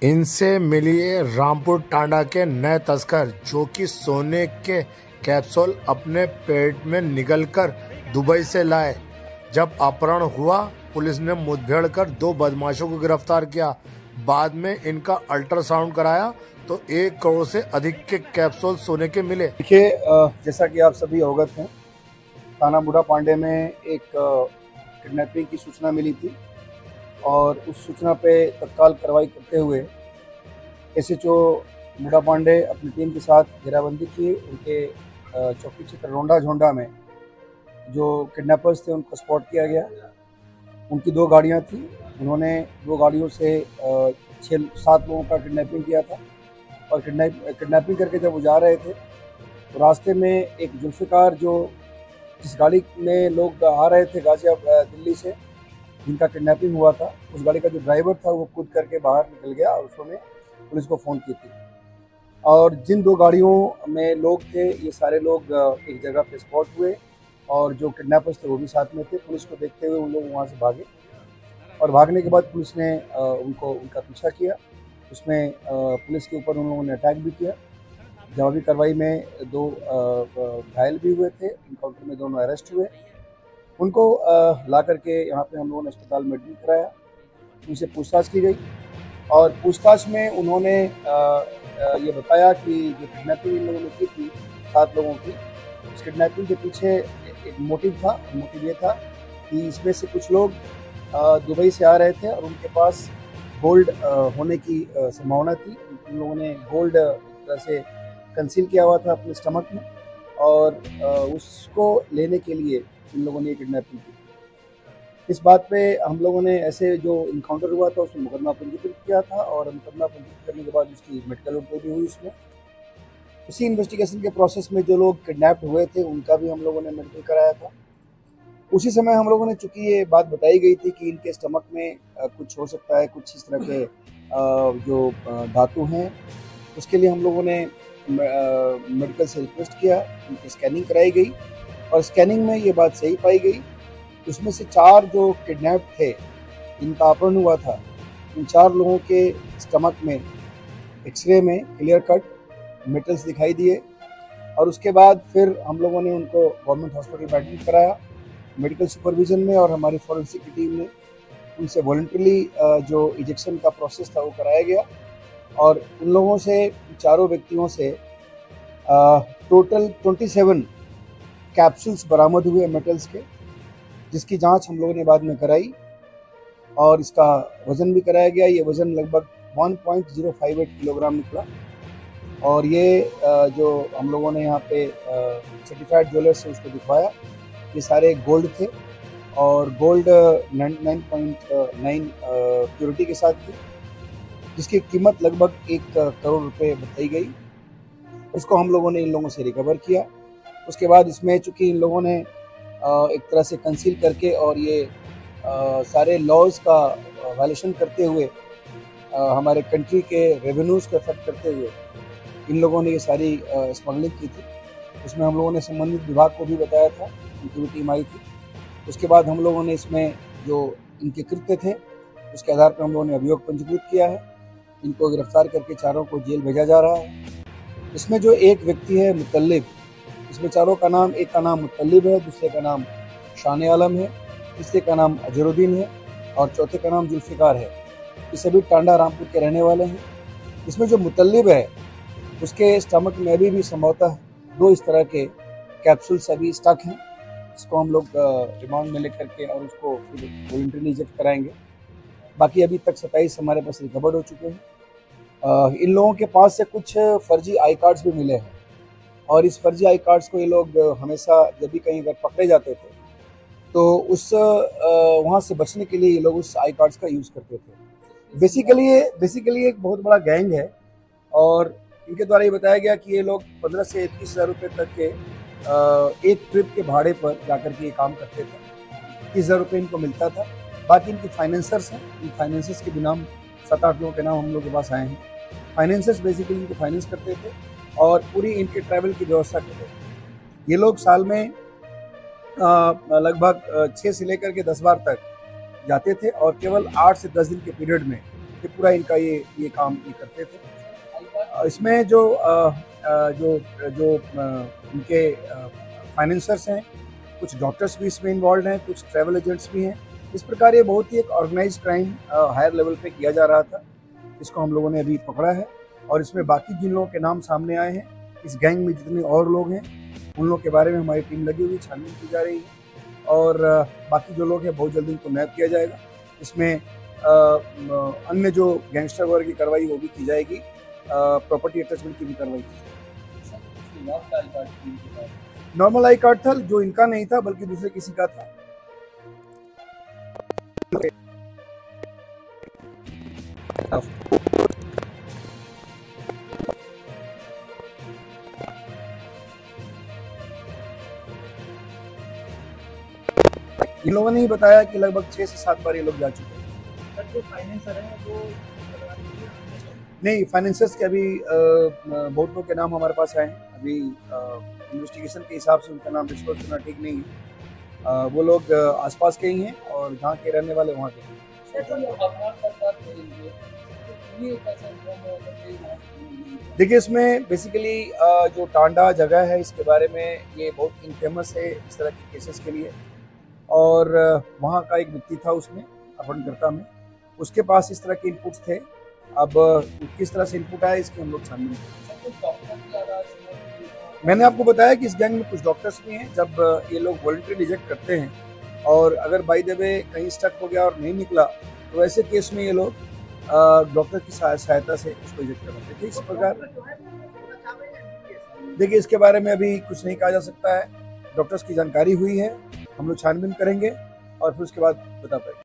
इनसे मिलिए रामपुर टांडा के नए तस्कर जो कि सोने के कैप्सूल अपने पेट में निगलकर दुबई से लाए। जब अपहरण हुआ, पुलिस ने मुठभेड़ कर 2 बदमाशों को गिरफ्तार किया। बाद में इनका अल्ट्रासाउंड कराया तो 1 करोड़ से अधिक के कैप्सूल सोने के मिले। देखिए, जैसा कि आप सभी अवगत हैं, थाना बूढ़ा पांडे में एक किडनैपिंग की सूचना मिली थी और उस सूचना पे तत्काल कार्रवाई करते हुए एसएचओ बूढ़ा पांडे अपनी टीम के साथ घेराबंदी की। उनके चौकी क्षेत्र रोंडा झोंडा में जो किडनैपर्स थे उनको स्पॉट किया गया। उनकी 2 गाड़ियां थी। उन्होंने 2 गाड़ियों से 6-7 लोगों का किडनैपिंग किया था और किडनैपिंग करके जब वो जा रहे थे तो रास्ते में एक जुल्फ़िकार, जो जिस गाड़ी में लोग आ रहे थे गाजियाबाद दिल्ली से, जिनका किडनैपिंग हुआ था, उस गाड़ी का जो ड्राइवर था वो कूद करके बाहर निकल गया और उसने पुलिस को फ़ोन की थी। और जिन 2 गाड़ियों में लोग थे, ये सारे लोग एक जगह पे स्पॉट हुए और जो किडनैपर्स थे वो भी साथ में थे। पुलिस को देखते हुए उन लोग वहाँ से भागे और भागने के बाद पुलिस ने उनका पीछा किया। उसमें पुलिस के ऊपर उन लोगों ने अटैक भी किया। जवाबी कार्रवाई में 2 घायल भी हुए थे। इनकाउंटर में दोनों अरेस्ट हुए। उनको ला करके यहाँ पे हम लोगों ने अस्पताल में एडमिट कराया। उनसे पूछताछ की गई और पूछताछ में उन्होंने ये बताया कि जो किडनैपिंग इन लोगों ने की थी 7 लोगों की, उस किडनैपिंग के पीछे एक मोटिव था। मोटिव ये था कि इसमें से कुछ लोग दुबई से आ रहे थे और उनके पास गोल्ड होने की संभावना थी। उन लोगों ने गोल्ड एक तरह से कंसील किया हुआ था अपने स्टमक में और उसको लेने के लिए इन लोगों ने किडनैपिंग की थी। इस बात पे हम लोगों ने ऐसे जो इनकाउंटर हुआ था उसमें मुकदमा पंजीकृत किया था और मुकदमा पंजीकृत करने के बाद उसकी मेडिकल रिपोर्ट भी हुई। उसमें उसी इन्वेस्टिगेशन के प्रोसेस में जो लोग किडनैप्ड हुए थे उनका भी हम लोगों ने मेडिकल कराया था। उसी समय हम लोगों ने, चूंकि ये बात बताई गई थी कि इनके स्टमक में कुछ हो सकता है, कुछ इस तरह के जो धातु हैं, उसके लिए हम लोगों ने मेडिकल से रिक्वेस्ट किया। उनकी स्कैनिंग कराई गई और स्कैनिंग में ये बात सही पाई गई। उसमें से 4 जो किडनैप थे, इनका अपहरण हुआ था, इन 4 लोगों के स्टमक में एक्सरे में क्लियर कट मेटल्स दिखाई दिए और उसके बाद फिर हम लोगों ने उनको गवर्नमेंट हॉस्पिटल में एडमिट कराया मेडिकल सुपरविजन में और हमारी फॉरेंसिक की टीम ने उनसे वॉलंटरली जो इजेक्शन का प्रोसेस था वो कराया गया और उन लोगों से, चारों व्यक्तियों से टोटल 27 कैप्सूल्स बरामद हुए मेटल्स के, जिसकी जांच हम लोगों ने बाद में कराई और इसका वज़न भी कराया गया। ये वज़न लगभग 1.058 किलोग्राम निकला और ये जो हम लोगों ने यहाँ पे सर्टिफाइड ज्वेलर से उसको दिखवाया, ये सारे गोल्ड थे और गोल्ड 99.9 प्योरिटी के साथ थी, जिसकी कीमत लगभग 1 करोड़ रुपए बताई गई। उसको हम लोगों ने इन लोगों से रिकवर किया। उसके बाद इसमें चूँकि इन लोगों ने एक तरह से कंसील करके और ये सारे लॉज का वायलेशन करते हुए हमारे कंट्री के रेवेन्यूज़ को अफेक्ट करते हुए इन लोगों ने ये सारी स्मगलिंग की थी। उसमें हम लोगों ने संबंधित विभाग को भी बताया था, उनकी भी टीम आई थी। उसके बाद हम लोगों ने इसमें जो इनके कृत्य थे उसके आधार पर हम लोगों ने अभियोग पंजीकृत किया है। इनको गिरफ्तार करके चारों को जेल भेजा जा रहा है। इसमें जो एक व्यक्ति है मुतल्लिब, इसमें चारों का नाम, एक का नाम मुतल्लिब है, दूसरे का नाम शान आलम है, तीसरे का नाम अजरुद्दीन है और चौथे का नाम जुल्फ़िकार है। ये सभी टांडा रामपुर के रहने वाले हैं। इसमें जो मुतल्लिब है उसके स्टमक में अभी भी संभवतः 2 इस तरह के कैप्सूल्स अभी स्टक हैं। इसको हम लोग रिमांड में लेकर के और उसको फिर वॉलंटरी इंजेक्ट कराएंगे। बाकी अभी तक 27 हमारे पास रिकवर हो चुके हैं। इन लोगों के पास से कुछ फर्जी आई कार्ड्स भी मिले हैं और इस फर्जी आई कार्ड्स को ये लोग हमेशा जब भी कहीं अगर पकड़े जाते थे तो उस वहाँ से बचने के लिए ये लोग उस आई कार्ड्स का यूज़ करते थे। बेसिकली एक बहुत बड़ा गैंग है और इनके द्वारा ये बताया गया कि ये लोग 15 से 31 हज़ार रुपये तक के एक ट्रिप के भाड़े पर जाकर के ये काम करते थे। 30,000 रुपये इनको मिलता था। बाकी इनके फाइनेंसर्स हैं, इन फाइनेंसर्स के भी नाम 7-8 लोगों के नाम हम लोग के पास आए हैं। फाइनेंसर्स बेसिकली इनको फाइनेंस करते थे और पूरी इनके ट्रैवल की व्यवस्था करते थे। ये लोग साल में लगभग 6 से लेकर के 10 बार तक जाते थे और केवल 8 से 10 दिन के पीरियड में ये पूरा इनका ये काम ये करते थे। इसमें जो जो जो इनके फाइनेंसर्स हैं, कुछ डॉक्टर्स भी इसमें इन्वॉल्व हैं, कुछ ट्रैवल एजेंट्स भी हैं। इस प्रकार ये बहुत ही एक ऑर्गेनाइज्ड क्राइम हायर लेवल पे किया जा रहा था, इसको हम लोगों ने अभी पकड़ा है। और इसमें बाकी जिन लोगों के नाम सामने आए हैं, इस गैंग में जितने और लोग हैं, उन लोगों के बारे में हमारी टीम लगी हुई छानबीन की जा रही है। और बाकी जो लोग हैं बहुत जल्दी इनको नैप किया जाएगा। इसमें अन्य जो गैंगस्टर वर्ग की कार्रवाई वो भी की जाएगी, प्रॉपर्टी अटैचमेंट की भी कार्रवाई की जाएगी। नॉर्मल आई कार्ड था जो इनका नहीं था बल्कि दूसरे किसी का था। इन लोगों ने ही बताया कि लगभग 6 से 7 बार ये लोग जा चुके हैं। जो फाइनेंसर है वो नहीं, फाइनेंसर्स के अभी बहुत लोग के नाम हमारे पास आए हैं। अभी इन्वेस्टिगेशन के हिसाब से उनका नाम डिस्क्लोज करना ठीक नहीं है। वो लोग आसपास के ही हैं और जहाँ के रहने वाले वहाँ के हैं। देखिए, इसमें बेसिकली जो टांडा जगह है इसके बारे में ये बहुत इनफेमस है इस तरह के केसेस के लिए। और वहाँ का एक व्यक्ति था उसमें अपहरणकर्ता में, उसके पास इस तरह के इनपुट्स थे। अब किस तरह से इनपुट आया इसकी हम लोग छानबीन करेंगे। मैंने आपको बताया कि इस गैंग में कुछ डॉक्टर्स भी हैं। जब ये लोग वॉलंटरी रिजेक्ट करते हैं और अगर बाय द वे कहीं स्टक हो गया और नहीं निकला तो ऐसे केस में ये लोग डॉक्टर की सहायता से उसको रिजेक्ट करते थे। इस प्रकार देखिए, इसके बारे में अभी कुछ नहीं कहा जा सकता है। डॉक्टर्स की जानकारी हुई है, हम लोग छानबीन करेंगे और फिर उसके बाद बता पाएंगे।